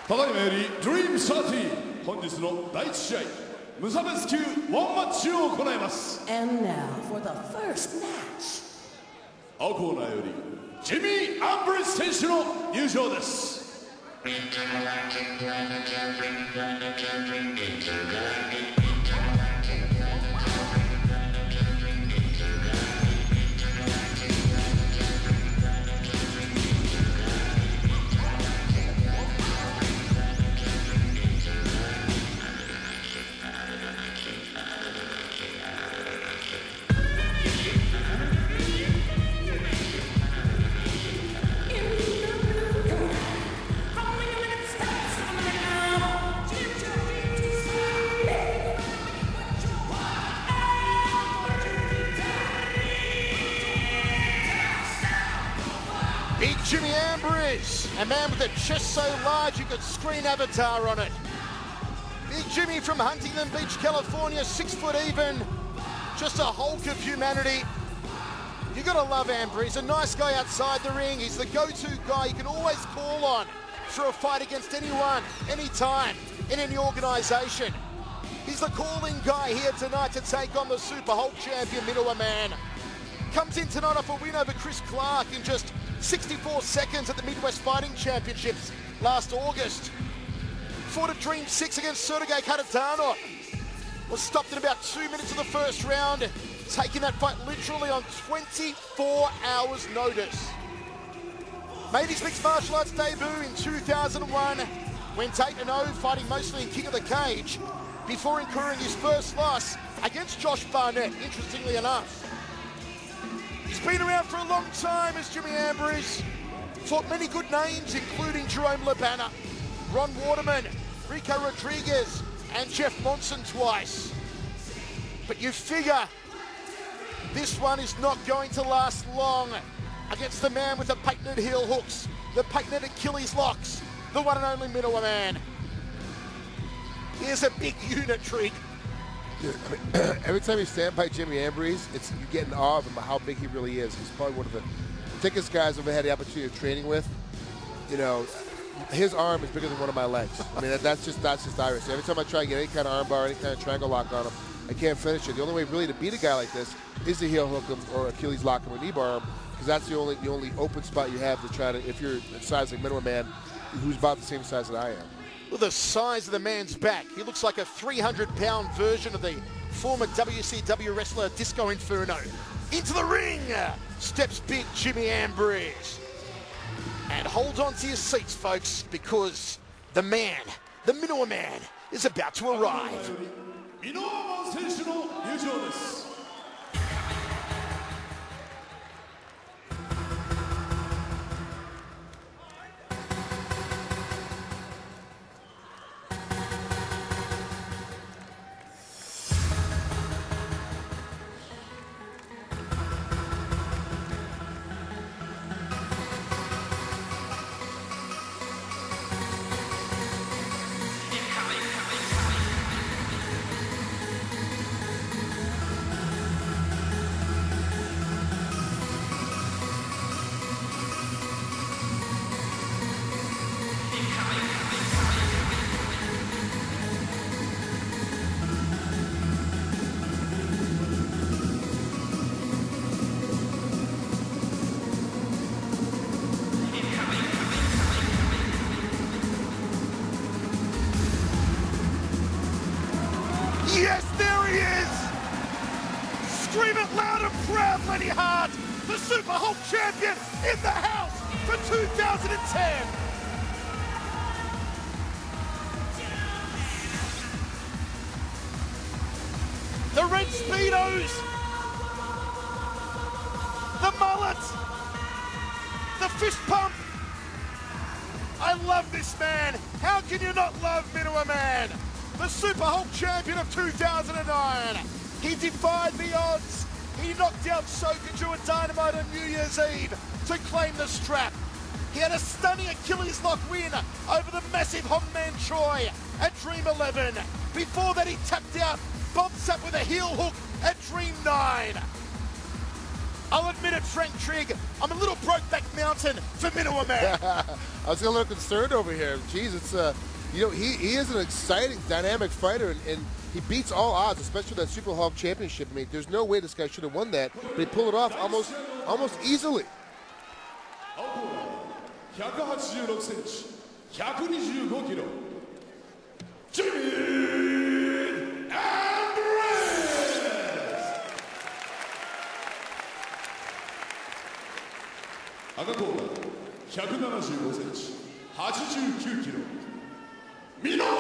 ただいまより Dream 30本日の第1試合無差別級ワンマッチを行います。 And now for the first match. 青コーナーよりジミー・アンブリス選手の入場です。Big Jimmy Ambriz, a man with a chest so large you could screen Avatar on it. Big Jimmy from Huntington Beach, California, 6 foot even, just a hulk of humanity. You gotta love Ambriz, a nice guy outside the ring. He's the go-to guy you can always call on for a fight against anyone, anytime, in any organization. He's the calling guy here tonight to take on the Super Hulk champion, Minowa Man. Comes in tonight off a win over Chris Clark in just 64 seconds at the Midwest Fighting Championships last August. Fought a Dream 6 against Sergei Katatano. Was stopped in about 2 minutes of the first round, taking that fight literally on 24 hours notice. Made his mixed martial arts debut in 2001, went 8-0, fighting mostly in King of the Cage, before incurring his first loss against Josh Barnett, interestingly enough. He's been around for a long time as Jimmy Ambriz. Fought many good names, including Jerome Labana, Ron Waterman, Rico Rodriguez, and Jeff Monson twice. But you figure this one is not going to last long against the man with the patented heel hooks, the patented Achilles locks, the one and only Minowa Man. Here's a big unit treat. Dude, I mean, every time you stand by Jimmy Ambriz, you get in awe of him, how big he really is. He's probably one of the thickest guys I've ever had the opportunity of training with. You know, his arm is bigger than one of my legs. I mean, that's just Irish. Every time I try to get any kind of arm bar, any kind of triangle lock on him, I can't finish it. The only way really to beat a guy like this is to heel hook him or Achilles lock him or knee bar him, because that's the only open spot you have to try to, if you're the size like Minowa Man, who's about the same size that I am. Look at the size of the man's back. He looks like a 300-pound version of the former WCW wrestler Disco Inferno. Into the ring steps big Jimmy Ambriz. And hold on to your seats, folks, because the man, the Minowa Man, is about to arrive. Minowa選手の入場です。Yes, there he is! Scream it loud and proud, Lenny Hart! The Super Hulk champion in the house for 2010! The red Speedos! The mullet! The fist pump! I love this man! How can you not love Minowa Man? The Super Hulk champion of 2009. He defied the odds. He knocked out Sokoju and Dynamite on New Year's Eve to claim the strap. He had a stunning Achilles lock win over the massive Hongman Choi at Dream 11. Before that, he tapped out, bumps up with a heel hook at Dream 9. I'll admit it, Frank Trigg, I'm a little Brokeback Mountain for Minowa Man. I was a little concerned over here. Jeez, it's you know, he is an exciting, dynamic fighter, and he beats all odds, especially that Super Hawk Championship. I mean, there's no way this guy should have won that, but he pulled it off almost easily. 186センチ、125キロ。ジミー・アンブレス。赤コーナー175センチ、89キロ。ミノワ。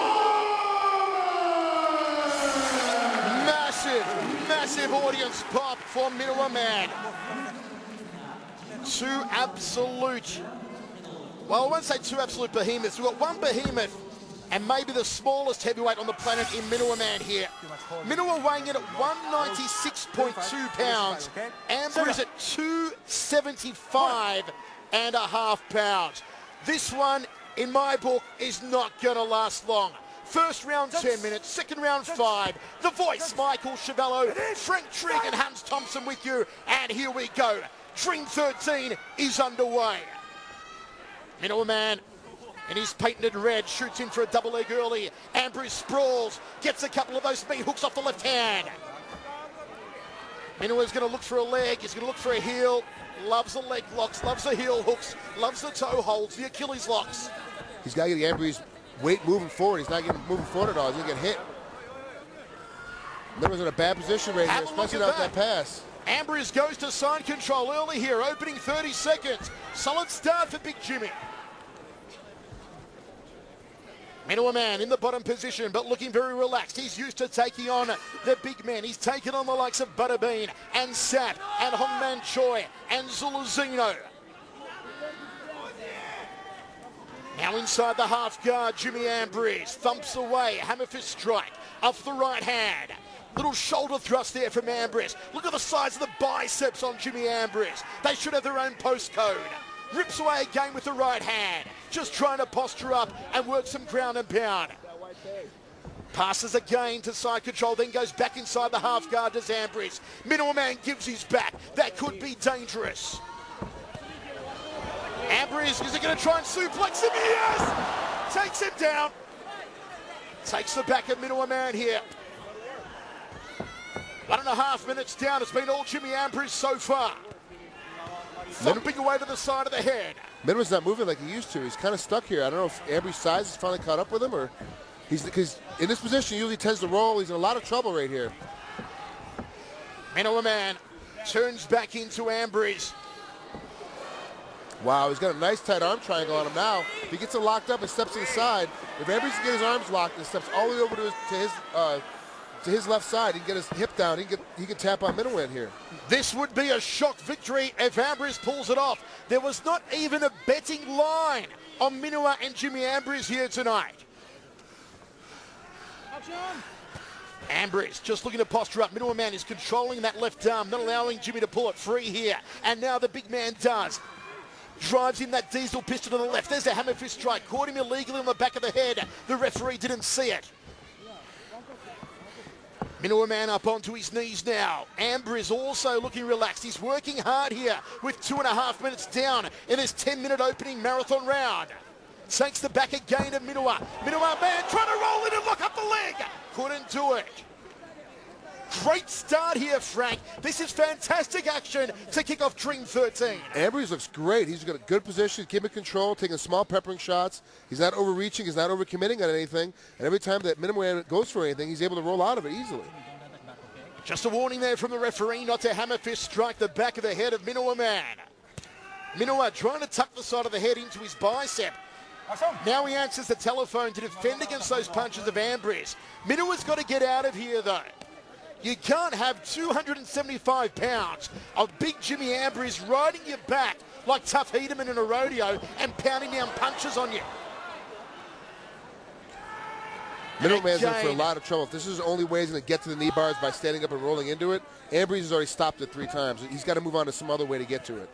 Massive audience pop for Minowa Man. Two absolute, well, I won't say two absolute behemoths. We've got one behemoth and maybe the smallest heavyweight on the planet in Minowa Man here. Minowa weighing in at 196.2 pounds. Ambriz at 275.5 pounds. This one, in my book, is not going to last long. First round 10 minutes, second round 5. The voice, Michael Chavello, Frank Trigg and Hans Thompson with you. And here we go. Dream 13 is underway. Minowa Man in his patented red shoots in for a double leg early. Ambriz sprawls, gets a couple of those meat hooks off the left hand. Minowa's going to look for a leg, he's going to look for a heel. Loves the leg locks, loves the heel hooks, loves the toe holds, the Achilles locks. He's got to get Ambriz weight moving forward. He's not getting moving forward at all. He's going to get hit. Minowa's in a bad position right here, especially without that pass. Ambriz goes to side control early here, opening 30 seconds. Solid start for Big Jimmy. Minowa Man in the bottom position, but looking very relaxed. He's used to taking on the big men. He's taken on the likes of Butterbean and Sap and Hongman Choi and Zuluzino. Now inside the half guard, Jimmy Ambriz thumps away, hammer fist strike off the right hand. Little shoulder thrust there from Ambriz. Look at the size of the biceps on Jimmy Ambriz. They should have their own postcode. Rips away again with the right hand. Just trying to posture up and work some ground and pound. Passes again to side control, then goes back inside the half guard to Ambriz. Minowa Man gives his back. That could be dangerous. Ambriz, is he going to try and suplex him? Yes! Takes him down. Takes the back of Minowa Man here. 1.5 minutes down. It's been all Jimmy Ambriz so far. Thumping away to the side of the head. Minowa's not moving like he used to. He's kind of stuck here. I don't know if Ambriz's size has finally caught up with him, or because in this position he usually tends to roll. He's in a lot of trouble right here. Minowa Man turns back into Ambriz. Wow, he's got a nice tight arm triangle on him now. If he gets it locked up and steps to the side, if Ambriz can get his arms locked and steps all the way over to his left side, he can get his hip down. He can tap on Minowa here. This would be a shock victory if Ambriz pulls it off. There was not even a betting line on Minowa and Jimmy Ambriz here tonight. Ambriz just looking to posture up. Minowa Man is controlling that left arm, not allowing Jimmy to pull it free here. And now the big man does. Drives in that diesel pistol to the left. There's a hammer fist strike. Caught him illegally on the back of the head. The referee didn't see it. Minowa Man up onto his knees now. Ambriz also looking relaxed. He's working hard here with 2.5 minutes down in this 10-minute opening marathon round. Takes the back again of Minowa. Minowa Man trying to roll in and lock up the leg. Couldn't do it. Great start here, Frank. This is fantastic action to kick off Dream 13. Ambriz looks great. He's got a good position, keeping control, taking small peppering shots. He's not overreaching. He's not overcommitting on anything. And every time that Minowa Man goes for anything, he's able to roll out of it easily. Just a warning there from the referee not to hammer fist strike the back of the head of Minowa Man. Minowa trying to tuck the side of the head into his bicep. Now he answers the telephone to defend against those punches of Ambriz. Minowa's got to get out of here, though. You can't have 275 pounds of big Jimmy Ambriz riding your back like Tough Hedeman in a rodeo and pounding down punches on you. Minowa Man's in for a lot of trouble. If this is the only way he's going to get to the knee bars by standing up and rolling into it, Ambriz has already stopped it 3 times. He's got to move on to some other way to get to it.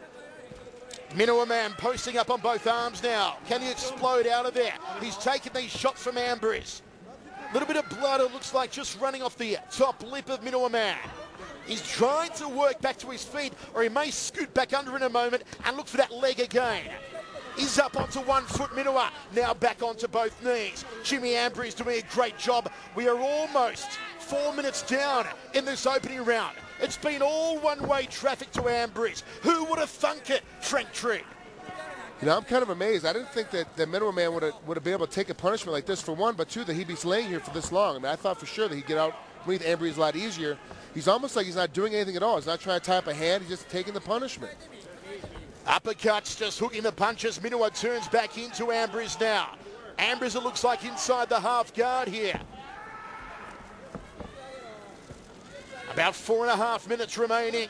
Minowa Man posting up on both arms now. Can he explode out of there? He's taking these shots from Ambriz. A little bit of blood, it looks like, just running off the top lip of Minowa Man. He's trying to work back to his feet, or he may scoot back under in a moment and look for that leg again. He's up onto 1 foot, Minowa, now back onto both knees. Jimmy Ambriz doing a great job. We are almost 4 minutes down in this opening round. It's been all one-way traffic to Ambriz. Who would have thunk it, Frank Tree? You know, I'm kind of amazed. I didn't think that the Minowa man would have been able to take a punishment like this, for one, but two, that he'd be laying here for this long. I mean, I thought for sure that he'd get out with Ambriz a lot easier. He's almost like he's not doing anything at all. He's not trying to tie up a hand. He's just taking the punishment. Uppercuts, just hooking the punches. Minowa turns back into Ambriz now. Ambriz, it looks like, inside the half guard here. About 4.5 minutes remaining.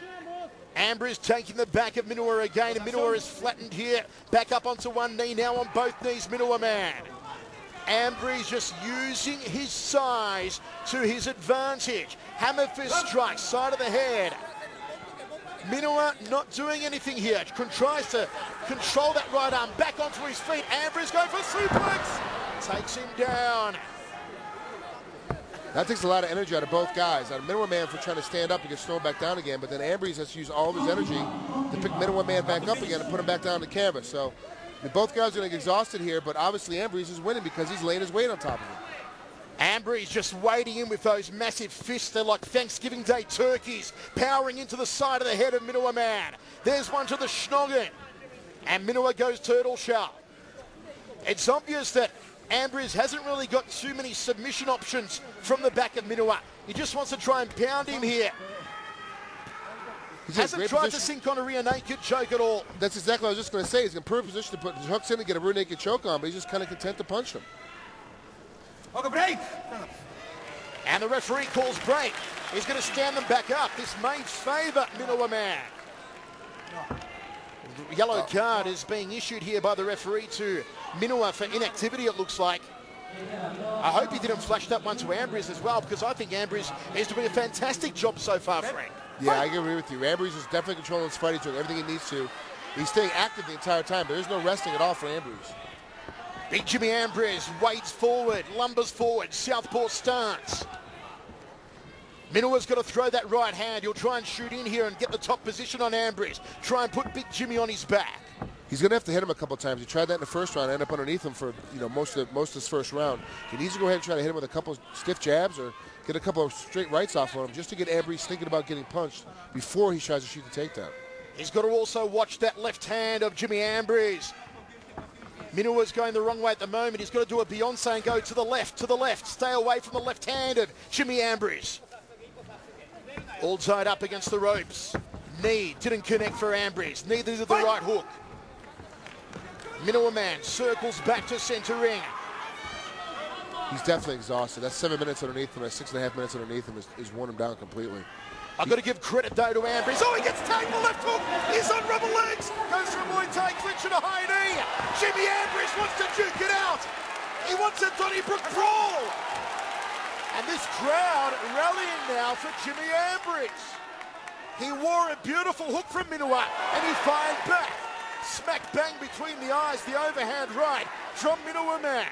Ambriz taking the back of Minowa again, and Minowa is flattened here. Back up onto one knee, now on both knees, Minowa man. Ambriz just using his size to his advantage. Hammer fist strike, side of the head. Minowa not doing anything here. Tries to control that right arm, back onto his feet. Ambriz going for a suplex. Takes him down. That takes a lot of energy out of both guys. Out of Minowa man for trying to stand up and get thrown back down again, but then Ambriz has to use all of his energy to pick Minowa man back up again and put him back down on the canvas. So both guys are going to get exhausted here, but obviously Ambriz is winning because he's laying his weight on top of him. Ambriz just wading in with those massive fists. They're like Thanksgiving Day turkeys, powering into the side of the head of Minowa man. There's one to the schnoggin, and Minowa goes turtle shell. It's obvious that Ambriz hasn't really got too many submission options from the back of Minowa. He just wants to try and pound him here. Hasn't tried to sink on a rear naked choke at all. That's exactly what I was just going to say. He's in perfect position to put his hooks in and get a rear naked choke on, but he's just kind of content to punch him. Okay, break. And the referee calls break. He's going to stand them back up. This may favour Minowa man. Yellow card is being issued here by the referee to Minowa for inactivity, it looks like. I hope he didn't flash that one to Ambriz as well, because I think Ambriz is doing a fantastic job so far, Frank. Yeah, I agree with you. Ambriz is definitely controlling his fight. He's doing everything he needs to. He's staying active the entire time, but there's no resting at all for Ambriz. Big Jimmy Ambriz wades forward, lumbers forward, southpaw stance. Minowa's got to throw that right hand. He'll try and shoot in here and get the top position on Ambriz. Try and put Big Jimmy on his back. He's going to have to hit him a couple times. He tried that in the first round, end up underneath him for most of his first round. He needs to go ahead and try to hit him with a couple stiff jabs or get a couple of straight rights off on him just to get Ambriz thinking about getting punched before he tries to shoot the takedown. He's got to also watch that left hand of Jimmy Ambriz. Minowa's going the wrong way at the moment. He's got to do a Beyonce and go to the left. Stay away from the left hand of Jimmy Ambriz. All tied up against the ropes. Knee didn't connect for Ambriz. Neither did the right hook. Minowa man circles back to centre ring. He's definitely exhausted. That's 7 minutes underneath him. That's 6.5 minutes underneath him is worn him down completely. I've got to give credit, though, to Ambriz. Oh, he gets tagged the left hook. He's on rubber legs. Goes for a Muay Thai clinch and a high knee. Jimmy Ambriz wants to duke it out. He wants a Donnybrook brawl. And this crowd rallying now for Jimmy Ambriz. He wore a beautiful hook from Minowa, and he fired back. Smack bang between the eyes, the overhand right from Minowa man.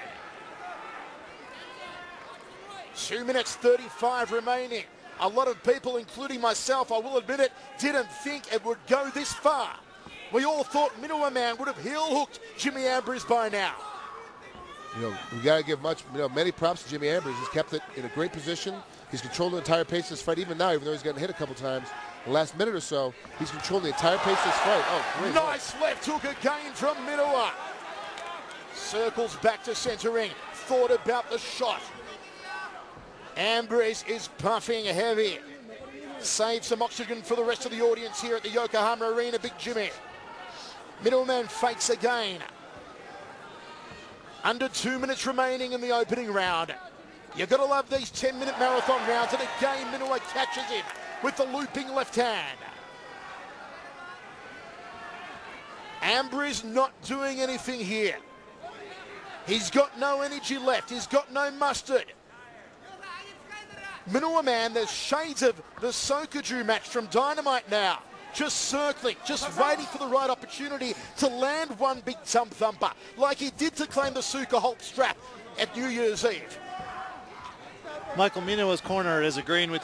2 minutes 35 remaining. A lot of people, including myself, I will admit it, didn't think it would go this far. We all thought Minowa man would have heel hooked Jimmy Ambriz by now. We got to give many props to Jimmy Ambriz. He's kept it in a great position. He's controlled the entire pace of this fight, even now, even though he's gotten hit a couple times. The last minute or so, he's controlled the entire pace of this fight. Oh, great. Nice left hook again from Minowa. Circles back to centre ring. Thought about the shot. Ambriz is puffing heavy. Save some oxygen for the rest of the audience here at the Yokohama Arena, Big Jimmy. Minowa man fakes again. Under 2 minutes remaining in the opening round. You've got to love these 10-minute marathon rounds, and again Minowa catches him with the looping left hand. Ambriz not doing anything here. He's got no energy left. He's got no mustard. Minowa man, there's shades of the Sokaju match from Dynamite now. Just circling, just waiting for the right opportunity to land one big thumper, like he did to claim the Suka Holt strap at New Year's Eve. Michael Minowa's corner is agreeing with